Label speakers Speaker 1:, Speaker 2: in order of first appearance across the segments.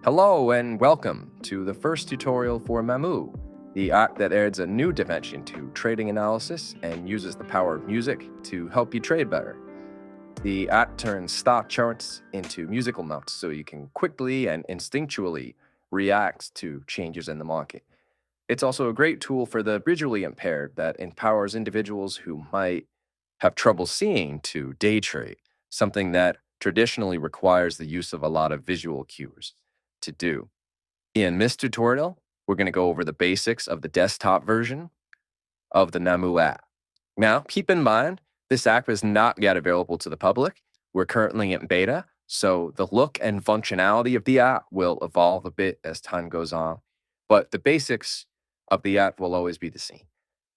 Speaker 1: Hello and welcome to the first tutorial for MaMoo, the app that adds a new dimension to trading analysis and uses the power of music to help you trade better. The app turns stock charts into musical notes so you can quickly and instinctually react to changes in the market. It's also a great tool for the visually impaired that empowers individuals who might have trouble seeing to day trade, something that traditionally requires the use of a lot of visual cues to do. In this tutorial, we're going to go over the basics of the desktop version of the MaMoo app. Now, keep in mind, this app is not yet available to the public. We're currently in beta, so the look and functionality of the app will evolve a bit as time goes on, but the basics of the app will always be the same.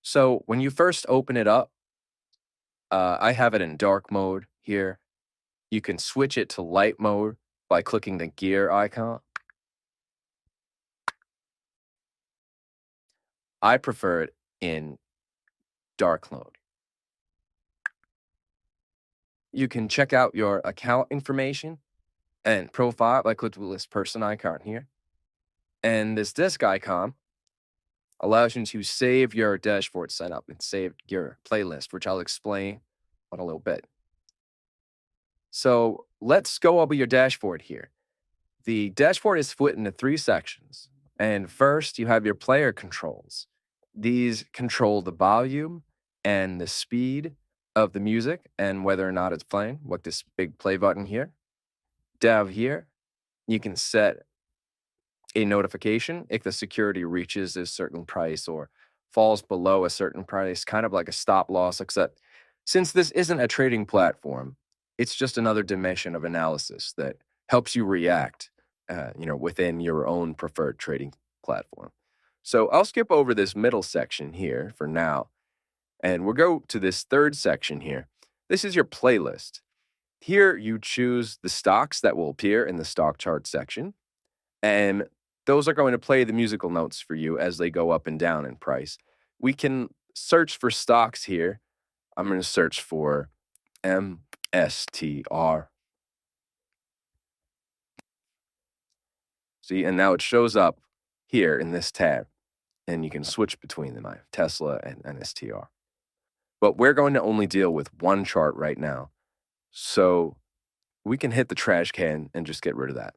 Speaker 1: So when you first open it up, I have it in dark mode here. You can switch it to light mode by clicking the gear icon. I prefer it in dark mode. You can check out your account information and profile by clicking this person icon here. And this disk icon allows you to save your dashboard setup and save your playlist, which I'll explain in a little bit. So let's go over your dashboard here. The dashboard is split into 3 sections. And first, you have your player controls. These control the volume and the speed of the music and whether or not it's playing, with this big play button here. Down here, you can set a notification if the security reaches a certain price or falls below a certain price, kind of like a stop loss, except since this isn't a trading platform, it's just another dimension of analysis that helps you react, within your own preferred trading platform. So I'll skip over this middle section here for now, and we'll go to this third section here. This is your playlist. Here you choose the stocks that will appear in the stock chart section, and those are going to play the musical notes for you as they go up and down in price. We can search for stocks here. I'm going to search for MSTR. See, and now it shows up here in this tab, and you can switch between them, Tesla and NSTR. But we're going to only deal with one chart right now, so we can hit the trash can and just get rid of that.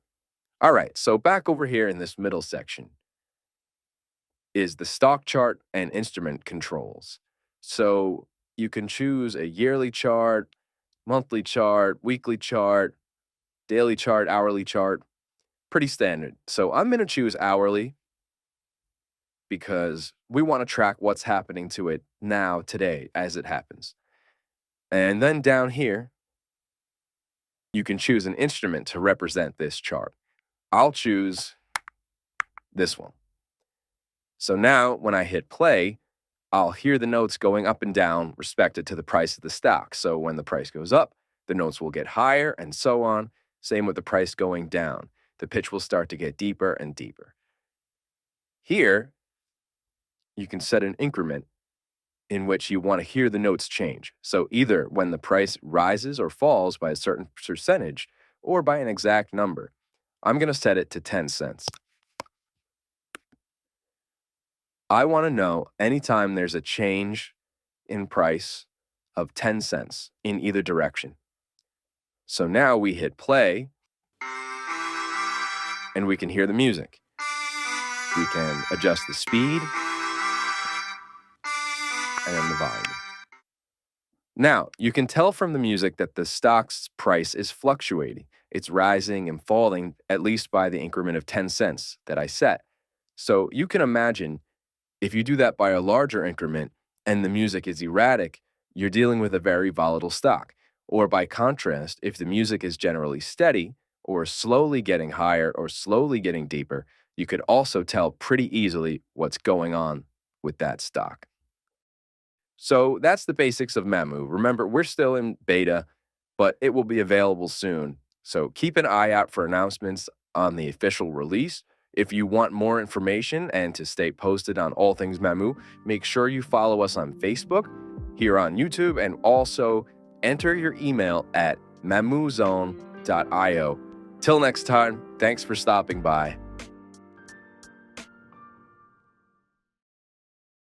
Speaker 1: All right, so back over here in this middle section is the stock chart and instrument controls. So you can choose a yearly chart, monthly chart, weekly chart, daily chart, hourly chart. Pretty standard. So I'm going to choose hourly because we want to track what's happening to it now, today, as it happens. And then down here, you can choose an instrument to represent this chart. I'll choose this one. So now when I hit play, I'll hear the notes going up and down respected to the price of the stock. So when the price goes up, the notes will get higher and so on. Same with the price going down. The pitch will start to get deeper and deeper. Here, you can set an increment in which you want to hear the notes change. So either when the price rises or falls by a certain percentage or by an exact number. I'm going to set it to 10 cents. I want to know anytime there's a change in price of 10 cents in either direction. So now we hit play and we can hear the music. We can adjust the speed and then the volume. Now, you can tell from the music that the stock's price is fluctuating. It's rising and falling at least by the increment of 10 cents that I set. So you can imagine if you do that by a larger increment and the music is erratic, you're dealing with a very volatile stock. Or by contrast, if the music is generally steady or slowly getting higher or slowly getting deeper, you could also tell pretty easily what's going on with that stock. So that's the basics of MaMoo. Remember, we're still in beta, but it will be available soon. So keep an eye out for announcements on the official release. If you want more information and to stay posted on all things MaMoo, make sure you follow us on Facebook, here on YouTube, and also enter your email at mamoozone.io Till next time, thanks for stopping by.